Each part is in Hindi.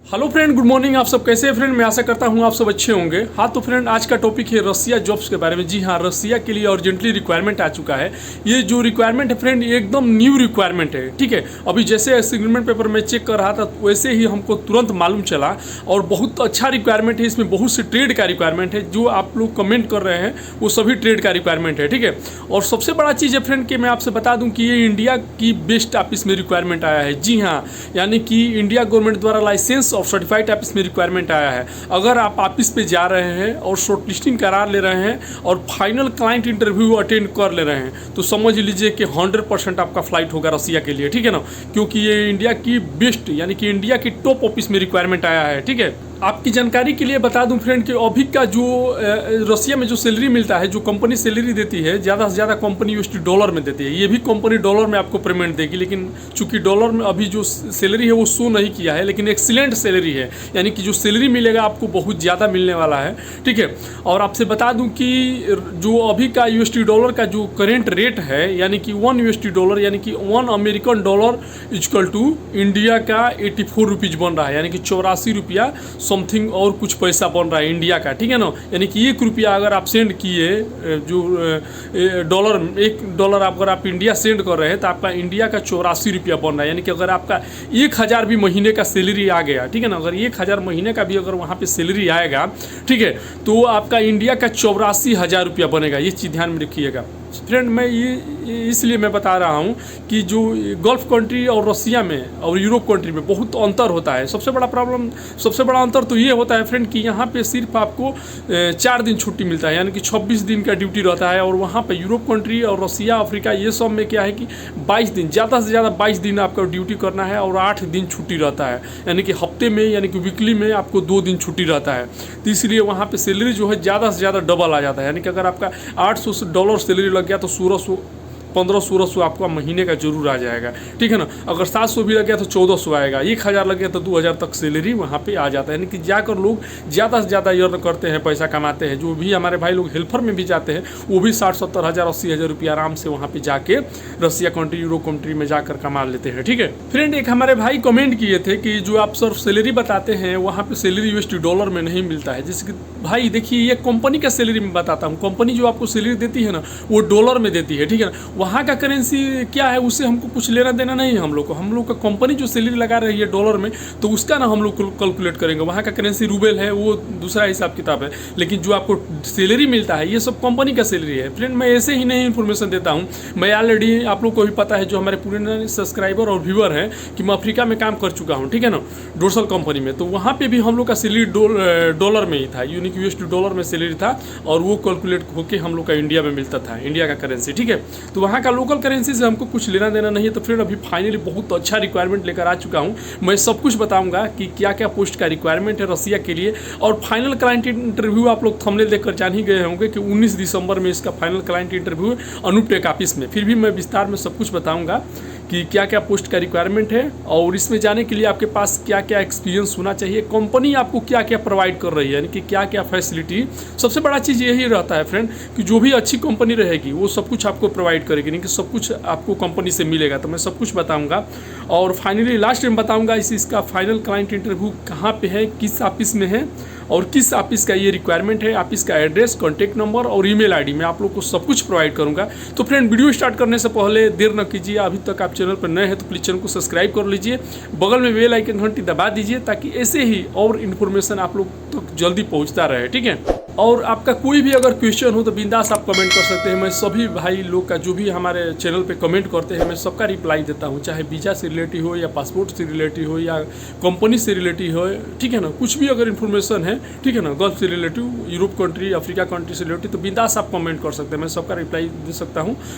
Hello friend, good morning. आप सब कैसे हैं फ्रेंड? मैं आशा करता हूं आप सब अच्छे होंगे। हाँ तो फ्रेंड, आज का टॉपिक है रसिया जॉब्स के बारे में। जी हाँ, रसिया के लिए अर्जेंटली रिक्वायरमेंट आ चुका है। ये जो रिक्वायरमेंट है फ्रेंड, ये एकदम न्यू रिक्वायरमेंट है। ठीक है, अभी जैसे सिग्नमेंट पेपर में चेक कर रहा था वैसे ही हमको तुरंत मालूम चला और बहुत अच्छा रिक्वायरमेंट है। इसमें बहुत से ट्रेड का रिक्वायरमेंट है। जो आप लोग कमेंट कर रहे हैं वो सभी ट्रेड का रिक्वायरमेंट है। ठीक है, और सबसे बड़ा चीज़ है फ्रेंड कि मैं आपसे बता दूँ कि ये इंडिया की बेस्ट ऑफिस में रिक्वायरमेंट आया है। जी हाँ, यानी कि इंडिया गवर्नमेंट द्वारा लाइसेंस और सर्टिफाइड ऑफिस में रिक्वायरमेंट आया है। अगर आप ऑफिस पे जा रहे हैं और शॉर्टलिस्टिंग करा ले रहे हैं और फाइनल क्लाइंट इंटरव्यू अटेंड कर ले रहे हैं तो समझ लीजिए कि 100% आपका फ्लाइट होगा रसिया के लिए। ठीक है ना, क्योंकि ये इंडिया की बेस्ट यानी कि इंडिया की टॉप ऑफिस में रिक्वायरमेंट आया है। ठीक है, आपकी जानकारी के लिए बता दूं फ्रेंड कि अभी का जो रसिया में जो सैलरी मिलता है, जो कंपनी सैलरी देती है, ज़्यादा से ज़्यादा कंपनी यूएसडी डॉलर में देती है। ये भी कंपनी डॉलर में आपको पेमेंट देगी, लेकिन चूंकि डॉलर में अभी जो सैलरी है वो शो नहीं किया है, लेकिन एक्सीलेंट सैलरी है। यानी कि जो सैलरी मिलेगा आपको बहुत ज़्यादा मिलने वाला है। ठीक है, और आपसे बता दूँ कि जो अभी का यूएसडी डॉलर का जो करेंट रेट है, यानी कि 1 यूएसडी डॉलर यानी कि 1 American dollar equal to India का 84 रुपीज़ बन रहा है। यानी कि 84 रुपया समथिंग और कुछ पैसा बन रहा है इंडिया का। ठीक है ना, यानी कि 1 रुपया अगर आप सेंड किए, जो डॉलर, $1 अगर आप इंडिया सेंड कर रहे हैं तो आपका इंडिया का 84 रुपया बन रहा है। यानी कि अगर आपका 1000 भी महीने का सैलरी आ गया, ठीक है ना, अगर 1000 महीने का भी अगर वहाँ पे सैलरी आएगा, ठीक है, तो आपका इंडिया का 84,000 रुपया बनेगा। ये चीज़ ध्यान में रखिएगा फ्रेंड। मैं ये इसलिए मैं बता रहा हूँ कि जो गल्फ कंट्री और रसिया में और यूरोप कंट्री में बहुत अंतर होता है। सबसे बड़ा अंतर तो ये होता है फ्रेंड कि यहाँ पे सिर्फ आपको 4 दिन छुट्टी मिलता है, यानी कि 26 दिन का ड्यूटी रहता है। और वहाँ पे यूरोप कंट्री और रसिया, अफ्रीका, ये सब में क्या है कि 22 दिन, ज़्यादा से ज़्यादा 22 दिन आपका ड्यूटी करना है और 8 दिन छुट्टी रहता है। यानी कि हफ्ते में, यानी कि वीकली में आपको 2 दिन छुट्टी रहता है। तो इसलिए वहाँ पर सैलरी जो है ज़्यादा से ज़्यादा डबल आ जाता है। यानी कि अगर आपका $800 सैलरी लग गया तो 1500 आपका महीने का जरूर आ जाएगा। ठीक है ना, अगर 700 भी लग गया तो 1400 आएगा, 1000 लग गया तो 2000 तक सैलरी वहाँ पे आ जाता है। यानी कि जाकर लोग ज़्यादा से ज़्यादा अर्न करते हैं, पैसा कमाते हैं। जो भी हमारे भाई लोग हेल्पर में भी जाते हैं वो भी 60-70 हज़ार 80,000 रुपये आराम से वहाँ पे जाके रसिया कंट्री, यूरोप कंट्री में जाकर कमा लेते हैं। ठीक है फ्रेंड, एक हमारे भाई कमेंट किए थे कि जो आप सर सैलरी बताते हैं वहाँ पर सैलरी यूएसडी डॉलर में नहीं मिलता है। जैसे कि भाई देखिए, ये कंपनी का सैलरी मैं बताता हूँ। कंपनी जो आपको सैलरी देती है ना वो डॉलर में देती है। ठीक है ना, वहाँ का करेंसी क्या है उससे हमको कुछ लेना देना नहीं है। हम लोग का कंपनी जो सैलरी लगा रही है डॉलर में, तो उसका ना हम लोग कैलकुलेट करेंगे। वहाँ का करेंसी रूबल है, वो दूसरा हिसाब किताब है। लेकिन जो आपको सैलरी मिलता है ये सब कंपनी का सैलरी है। फ्रेंड, मैं ऐसे ही नहीं इन्फॉर्मेशन देता हूँ। मैं ऑलरेडी, आप लोग को भी पता है, जो हमारे पूरे सब्सक्राइबर और व्यूअर हैं, कि मैं अफ्रीका में काम कर चुका हूँ। ठीक है ना, डोर्सल कंपनी में। तो वहाँ पर भी हम लोग का सैलरी डॉलर में ही था, यानी कि यूएसडी डॉलर में सैलरी था और वो कैलकुलेट होकर हम लोग का इंडिया में मिलता था, इंडिया का करेंसी। ठीक है, तो वहाँ का लोकल करेंसी से हमको कुछ लेना देना नहीं है। तो फ्रेंड, अभी फाइनली बहुत अच्छा रिक्वायरमेंट लेकर आ चुका हूँ। मैं सब कुछ बताऊंगा कि क्या क्या पोस्ट का रिक्वायरमेंट है रसिया के लिए। और फाइनल क्लाइंट इंटरव्यू आप लोग थंबनेल देखकर जान ही गए होंगे कि 19 दिसंबर में इसका फाइनल क्लाइंट इंटरव्यू है अनूप टेक ऑफिस में। फिर भी मैं विस्तार में सब कुछ बताऊँगा कि क्या क्या पोस्ट का रिक्वायरमेंट है और इसमें जाने के लिए आपके पास क्या क्या एक्सपीरियंस होना चाहिए, कंपनी आपको क्या क्या प्रोवाइड कर रही है, यानी कि क्या क्या फैसिलिटी। सबसे बड़ा चीज़ यही रहता है फ्रेंड कि जो भी अच्छी कंपनी रहेगी वो सब कुछ आपको प्रोवाइड करेगी, यानी कि सब कुछ आपको कंपनी से मिलेगा। तो मैं सब कुछ बताऊंगा और फाइनली लास्ट में बताऊंगा इसका फाइनल क्लाइंट इंटरव्यू कहाँ पे है, किस ऑफिस में है और किस ऑफिस का ये रिक्वायरमेंट है, ऑफिस का एड्रेस, कॉन्टैक्ट नंबर और ईमेल आईडी मैं आप लोग को सब कुछ प्रोवाइड करूंगा। तो फ्रेंड, वीडियो स्टार्ट करने से पहले देर न कीजिए। अभी तक आप चैनल पर नए हैं तो प्लीज़ चैनल को सब्सक्राइब कर लीजिए, बगल में बेल आइकन घंटी दबा दीजिए ताकि ऐसे ही और इन्फॉर्मेशन आप लोग तक जल्दी पहुँचता रहे। ठीक है, और आपका कोई भी अगर क्वेश्चन हो तो बिंदास आप कमेंट कर सकते हैं। मैं सभी भाई लोग का जो भी हमारे चैनल पे कमेंट करते हैं मैं सबका रिप्लाई देता हूँ, चाहे वीज़ा से रिलेटेड हो या पासपोर्ट से रिलेटेड हो या कंपनी से रिलेटेड हो। ठीक है ना, कुछ भी अगर इन्फॉर्मेशन है, ठीक है ना, गल्फ से relative, Europe country, Africa country से रिलेटेड, तो बिंदास आप कमेंट कर सकते हैं। मैं सबका रिप्लाई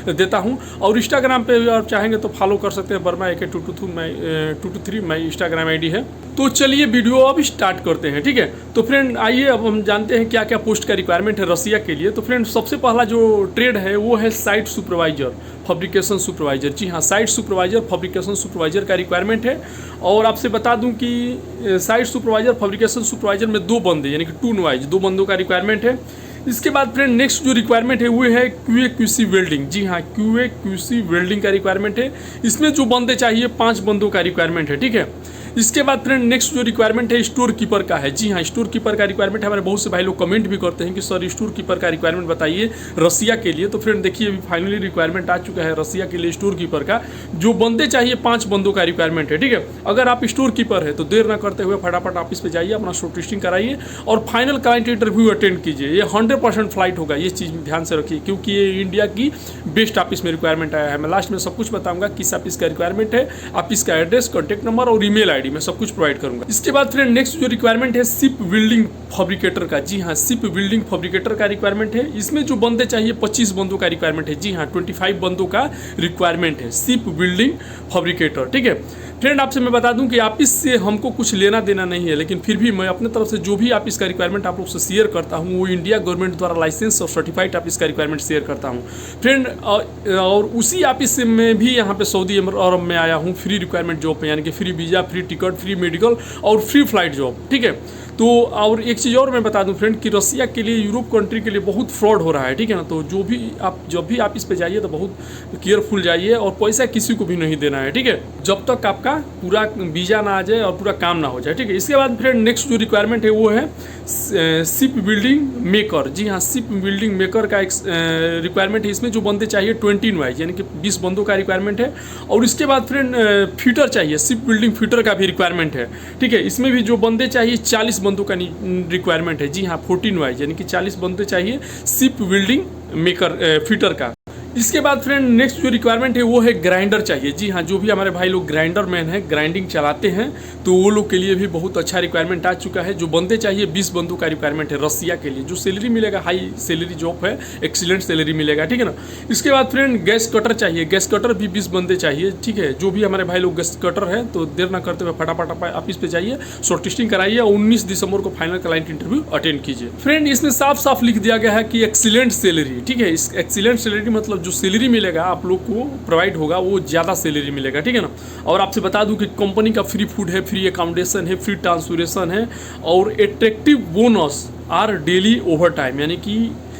देता हूँ। और इंस्टाग्राम पे आप चाहेंगे तो फॉलो कर सकते हैं, वर्मा AK223 मैं इंस्टाग्राम ID है। तो चलिए वीडियो अब स्टार्ट करते हैं। ठीक है, तो फ्रेंड आइए अब हम जानते हैं क्या क्या पोस्ट का रिक्वायरमेंट है रसिया के लिए। तो फ्रेंड, सबसे पहला जो ट्रेड है वो है साइट सुपरवाइजर, फैब्रिकेशन सुपरवाइजर। जी हाँ, साइट सुपरवाइजर, फैब्रिकेशन सुपरवाइजर का रिक्वायरमेंट है। और आपसे बता दूं कि साइट सुपरवाइजर, फैब्रिकेशन सुपरवाइजर में 2 बंदे, यानी कि 2 वाइज 2 बंदों का रिक्वायरमेंट है। इसके बाद फ्रेंड नेक्स्ट जो रिक्वायरमेंट है वो है QA/QC वेल्डिंग। जी हाँ, QA/QC वेल्डिंग का रिक्वायरमेंट है। इसमें जो बंदे चाहिए 5 बंदों का रिक्वायरमेंट है। ठीक है, इसके बाद फ्रेंड नेक्स्ट जो रिक्वायरमेंट है स्टोर कीपर का है। जी हाँ, स्टोर कीपर का रिक्वायरमेंट है। हमारे बहुत से भाई लोग कमेंट भी करते हैं कि सर स्टोर कीपर का रिक्वायरमेंट बताइए रसिया के लिए। तो फ्रेंड देखिए अभी फाइनली रिक्वायरमेंट आ चुका है रसिया के लिए स्टोर कीपर का। जो बंदे चाहिए 5 बंदों का रिक्वायरमेंट है। ठीक है, अगर आप स्टोर कीपर है तो देर ना करते हुए फटाफट ऑफिस पे जाइए, अपना शॉर्ट लिस्टिंग कराइए और फाइनल क्लाइंट इंटरव्यू अटेंड कीजिए। ये 100% फ्लाइट होगा, ये चीज़ ध्यान से रखिए, क्योंकि ये इंडिया की बेस्ट ऑफिस में रिक्वायरमेंट आया है। मैं लास्ट में सब कुछ बताऊंगा किस ऑफिस का रिक्वायरमेंट है, ऑफिस का एड्रेस, कॉन्टैक्ट नंबर और ईमेल आईडी मैं सब कुछ प्रोवाइड करूंगा। इसके बाद फ्रेंड नेक्स्ट जो रिक्वायरमेंट है शिप बिल्डिंग फैब्रिकेटर का। जी हाँ, शिप बिल्डिंग फैब्रिकेटर का रिक्वायरमेंट है। इसमें जो बंदे चाहिए 25 बंदों का रिक्वायरमेंट है। जी हाँ, 25 बंदों का रिक्वायरमेंट है शिप बिल्डिंग फैब्रिकेटर। ठीक है फ्रेंड, आपसे मैं बता दूं कि ऑफिस से हमको कुछ लेना देना नहीं है, लेकिन फिर भी मैं अपने तरफ से जो भी ऑफिस का रिक्वायरमेंट आप लोग से शेयर करता हूं वो इंडिया गवर्नमेंट द्वारा लाइसेंस और सर्टिफाइड ऑफिस का रिक्वायरमेंट शेयर करता हूं फ्रेंड। और उसी ऑफिस से मैं भी यहाँ पे सऊदी अरब में आया हूँ फ्री रिक्वायरमेंट जॉब पे, यानी कि free visa, free ticket, free medical और फ्री फ्लाइट जॉब। ठीक है, तो और एक चीज़ और मैं बता दूं फ्रेंड कि रसिया के लिए, यूरोप कंट्री के लिए बहुत फ्रॉड हो रहा है। ठीक है ना, तो जो भी आप जब भी ऑफिस पे जाइए तो बहुत केयरफुल जाइए और पैसा किसी को भी नहीं देना है। ठीक है, जब तक आपका पूरा वीज़ा ना आ जाए और पूरा काम ना हो जाए। ठीक है, इसके बाद फ्रेंड नेक्स्ट जो रिक्वायरमेंट है वो है शिप बिल्डिंग मेकर। जी हाँ, शिप बिल्डिंग मेकर का एक रिक्वायरमेंट है। इसमें जो बंदे चाहिए 20 वाइज, यानी कि 20 बंदों का रिक्वायरमेंट है। और इसके बाद फ्रेंड फिटर चाहिए, शिप बिल्डिंग फिटर का भी रिक्वायरमेंट है। ठीक है, इसमें भी जो बंदे चाहिए 40 बंदों का रिक्वायरमेंट है। जी हाँ, 14 वाइज, यानी कि 40 बंदे चाहिए शिप बिल्डिंग मेकर फिटर का। इसके बाद फ्रेंड नेक्स्ट जो रिक्वायरमेंट है वो है ग्राइंडर चाहिए। जी हाँ, जो भी हमारे भाई लोग ग्राइंडर मैन हैं, ग्राइंडिंग चलाते हैं, तो वो लोग के लिए भी बहुत अच्छा रिक्वायरमेंट आ चुका है। जो बंदे चाहिए 20 बंदों का रिक्वायरमेंट है रसिया के लिए। जो सैलरी मिलेगा हाई सैलरी जॉब है, एक्सीलेंट सैलरी मिलेगा। ठीक है ना, इसके बाद फ्रेंड गैस कटर चाहिए, गैस कटर भी 20 बंदे चाहिए। ठीक है, जो भी हमारे भाई लोग गैस कटर है तो देर ना करते हुए फटाफट ऑफिस पे जाइए, शॉर्ट लिस्टिंग कराइए और 19 दिसंबर को फाइनल क्लाइंट इंटरव्यू अटेंड कीजिए। फ्रेंड इसमें साफ साफ लिख दिया गया है कि एक्सीलेंट सैलरी। ठीक है, इस एक्सीलेंट सैलरी मतलब जो सैलरी मिलेगा आप लोग को प्रोवाइड होगा वो ज़्यादा सैलरी मिलेगा। ठीक है ना, और आपसे बता दूं कि कंपनी का फ्री फूड है, फ्री अकोमोडेशन है, फ्री ट्रांसपोर्टेशन है और attractive bonus or daily overtime, यानी कि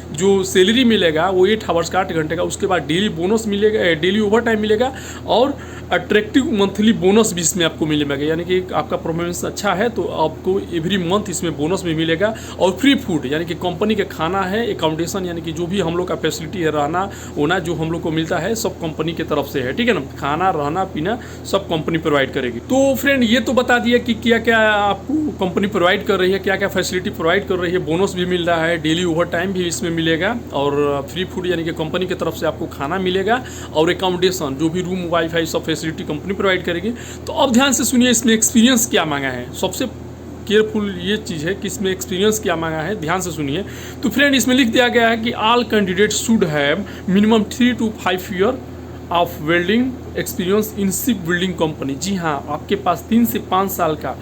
जो सैलरी मिलेगा वो 8 आवर्स का 8 घंटे का, उसके बाद डेली बोनस मिलेगा, डेली ओवर टाइम मिलेगा और अट्रैक्टिव मंथली बोनस भी इसमें आपको मिलेगा। यानी कि आपका परफॉर्मेंस अच्छा है तो आपको एवरी मंथ इसमें बोनस भी मिलेगा। और फ्री फूड, यानी कि कंपनी का खाना है, अकोमोडेशन, यानी कि जो भी हम लोग का फैसिलिटी है, रहना होना जो हम लोग को मिलता है सब कंपनी की तरफ से है। ठीक है ना, खाना रहना पीना सब कंपनी प्रोवाइड करेगी। तो फ्रेंड ये तो बता दिया कि क्या क्या आपको कंपनी प्रोवाइड कर रही है, क्या क्या फैसिलिटी प्रोवाइड कर रही है। बोनस भी मिल रहा है, डेली ओवर टाइम भी इसमें मिलेगा और फ्री फूड यानी कि कंपनी की तरफ से आपको खाना मिलेगा और अकोमोडेशन जो भी रूम वाईफाई सब फैसिलिटी कंपनी प्रोवाइड करेगी। तो अब ध्यान से सुनिए इसमें एक्सपीरियंस क्या मांगा है। सबसे केयरफुल ये चीज़ है कि इसमें एक्सपीरियंस क्या मांगा है, ध्यान से सुनिए। तो फ्रेंड इसमें लिख दिया गया है कि all candidate should have minimum 3 to 5 year of welding experience in ship building company. जी हाँ, आपके पास 3 से 5 साल का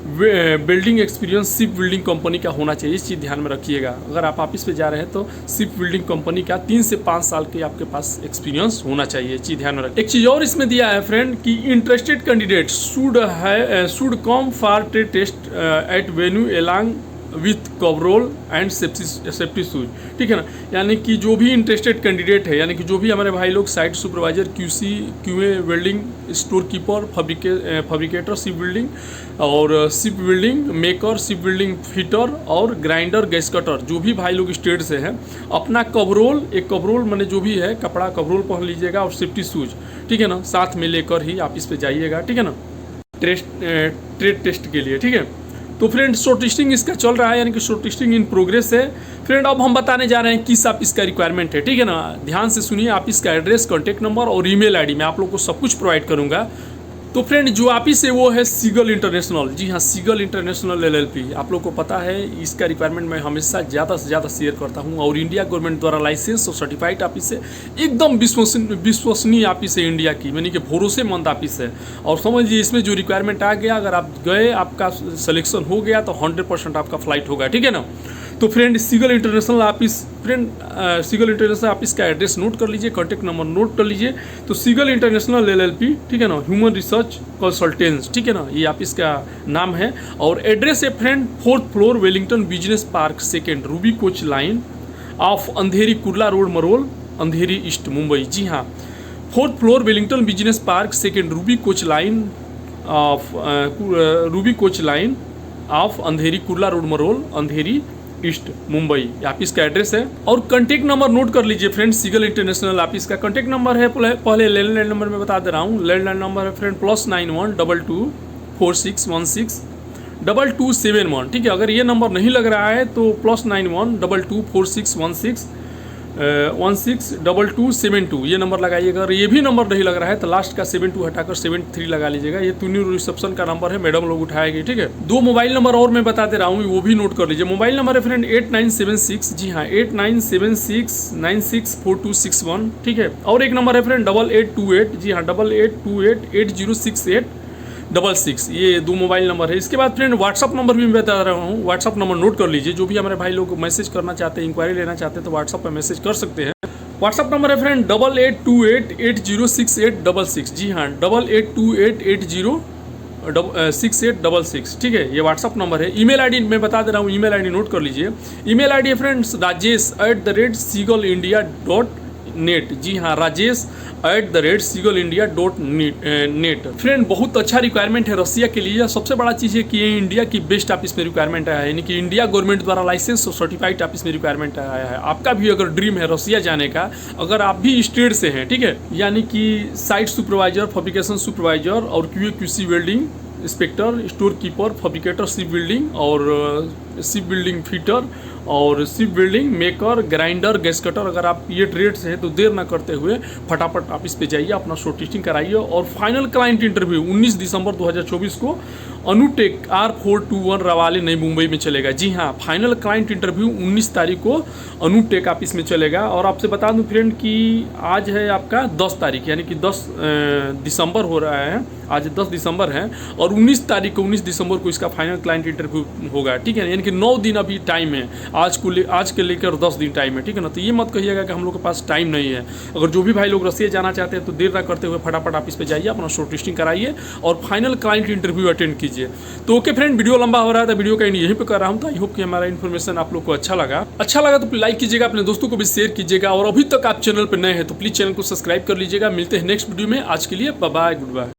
building experience ship building company का होना चाहिए। इस चीज़ ध्यान में रखिएगा। अगर आप ऑफिस पे जा रहे हैं तो शिप बिल्डिंग कंपनी का 3 से 5 साल के आपके पास एक्सपीरियंस होना चाहिए। ये चीज़ ध्यान में रखिए। एक चीज़ और इसमें दिया है फ्रेंड कि interested candidate should come for trade test at venue along with coverall and safety shoes. ठीक है ना, यानी कि जो भी इंटरेस्टेड कैंडिडेट है, यानी कि जो भी हमारे भाई लोग site supervisor, QC, QA, welding, store keeper, fabricator, ship building और ship building maker, ship building fitter और ग्राइंडर, गैस कटर, जो भी भाई लोग स्टेट से हैं, अपना कवरोल, एक कवरोल मैंने जो भी है कपड़ा कवरोल पहन लीजिएगा और सेफ्टी शूज, ठीक है ना, साथ में लेकर ही ऑफिस पे जाइएगा। ठीक है ना, ट्रेड टेस्ट के लिए। ठीक है, तो फ्रेंड शॉर्ट लिस्टिंग इसका चल रहा है, यानी कि शॉर्ट लिस्टिंग इन प्रोग्रेस है। फ्रेंड अब हम बताने जा रहे हैं किस ऑफिस का रिक्वायरमेंट है। ठीक है ना, ध्यान से सुनिए। ऑफिस का एड्रेस, कॉन्टैक्ट नंबर और ईमेल आईडी मैं आप लोग को सब कुछ प्रोवाइड करूंगा। तो फ्रेंड जो ऑफिस है वो है सीगल इंटरनेशनल। जी हाँ, सीगल इंटरनेशनल LLP। आप लोग को पता है इसका रिक्वायरमेंट मैं हमेशा ज़्यादा से ज़्यादा शेयर करता हूँ और इंडिया गवर्नमेंट द्वारा लाइसेंस और सर्टिफाइड ऑफिस है। एकदम विश्वसनीय ऑफिस है इंडिया की, यानी कि भरोसेमंद ऑफिस है। और समझिए इसमें जो रिक्वायरमेंट आ गया, अगर आप गए, आपका सिलेक्शन हो गया तो 100% आपका फ्लाइट होगा। ठीक है ना, तो Friend Seagull international office, Friend Seagull international office का एड्रेस नोट कर लीजिए, कॉन्टैक्ट नंबर नोट कर लीजिए। तो सीगल इंटरनेशनल LLP, ठीक है ना, ह्यूमन रिसर्च कंसल्टेंट्स, ठीक है ना, ये ऑफिस का नाम है। और एड्रेस है friend 4th floor Wellington Business Park 2nd Ruby Coach line off Andheri Kurla road Marol, Andheri east, Mumbai. जी हाँ, 4th floor Wellington Business Park 2nd Ruby Coach line off Ruby Coach line off Andheri, Kurla road, Marol, Andheri east, Mumbai. Office का एड्रेस है। और कॉन्टैक्ट नंबर नोट कर लीजिए फ्रेंड्स, सीगल इंटरनेशनल ऑफिस का कॉन्टैक्ट नंबर है, पहले लैंडलाइन नंबर में बता दे रहा हूँ। लैंडलाइन नंबर है फ्रेंड +91 22 4616 2271। ठीक है, अगर ये नंबर नहीं लग रहा है तो +91 22 4616 162272 ये नंबर लगाइएगा। अगर ये भी नंबर नहीं लग रहा है तो लास्ट का 72 हटाकर 73 लगा लीजिएगा। ये तुनी रिसेप्शन का नंबर है, मैडम लोग उठाएगी। ठीक है, 2 मोबाइल नंबर और मैं बता दे रहा हूँ, वो भी नोट कर लीजिए। मोबाइल नंबर है फ्रेंड 8976, जी हाँ 8976964261। ठीक है, और एक नंबर है फ्रेंड 8828, जी हाँ 8828806866। ये 2 मोबाइल नंबर है। इसके बाद फ्रेंड व्हाट्सअप नंबर भी मैं बता रहा हूँ, व्हाट्सअप नंबर नोट कर लीजिए। जो भी हमारे भाई लोग मैसेज करना चाहते हैं, इंक्वायरी लेना चाहते हैं तो व्हाट्सअप पर मैसेज कर सकते हैं। व्हाट्सअप नंबर है फ्रेंड 8828806866, जी हाँ 8828806866। ठीक है, ये व्हाट्सअप नंबर है। ईमेल आईडी मैं बता दे रहा हूँ, ईमेल आईडी नोट कर लीजिए। ईमेल आईडी है फ्रेंड्स rajesh@seagalindia.net, जी हाँ rajesh@seagalindia.net। फ्रेंड बहुत अच्छा रिक्वायरमेंट है रसिया के लिए। सबसे बड़ा चीज़ है कि ये इंडिया की बेस्ट ऑफिस में रिक्वायरमेंट आया है, यानी कि इंडिया गवर्नमेंट द्वारा लाइसेंस और सर्टिफाइड ऑफिस में रिक्वायरमेंट आया है। आपका भी अगर ड्रीम है रसिया जाने का, अगर आप भी स्टेट से हैं, ठीक है, यानी कि साइट सुपरवाइजर, फैब्रिकेशन सुपरवाइजर और QA/QC welding inspector, store keeper, fabricator, ship building और शिप बिल्डिंग फिटर और ship building maker, grinder, gas cutter, अगर आप ये ट्रेड से हैं तो देर ना करते हुए फटाफट ऑफिस पे जाइए, अपना शॉर्ट लिस्टिंग कराइए। और फाइनल क्लाइंट इंटरव्यू 19 दिसंबर 2024 को अनुटेक R421 रवाले नई मुंबई में चलेगा। जी हाँ, फाइनल क्लाइंट इंटरव्यू 19 तारीख को अनुटेक ऑफिस में चलेगा। और आपसे बता दूं फ्रेंड कि आज है आपका 10 तारीख, यानी कि 10 दिसंबर हो रहा है, आज 10 दिसंबर है और 19 तारीख को 19 दिसंबर को इसका फाइनल क्लाइंट इंटरव्यू होगा। ठीक है, यानी कि 9 दिन अभी टाइम है, आज के लेकर 10 दिन टाइम है। ठीक है ना, तो ये मत कहिएगा कि हम लोग के पास टाइम नहीं है। अगर जो भी भाई लोग रसिया जाना चाहते हैं तो देर ना करते हुए फटाफट ऑफिस पे जाइए, अपना शॉर्ट लिस्टिंग कराइए और फाइनल क्लाइंट इंटरव्यू अटेंड कीजिए। तो ओके फ्रेंड, वीडियो लंबा हो रहा है तो वीडियो का यहीं पे कर रहा हूँ। तो आई होप कि हमारा इन्फॉर्मेशन आप लोग को अच्छा लगा तो लाइक कीजिएगा, अपने दोस्तों को भी शेयर कीजिएगा और अभी तक आप चैनल पर नए हैं तो प्लीज चैनल को सब्सक्राइब कर लीजिएगा। मिलते हैं नेक्स्ट वीडियो में, आज के लिए बाय बाय, गुड बाय।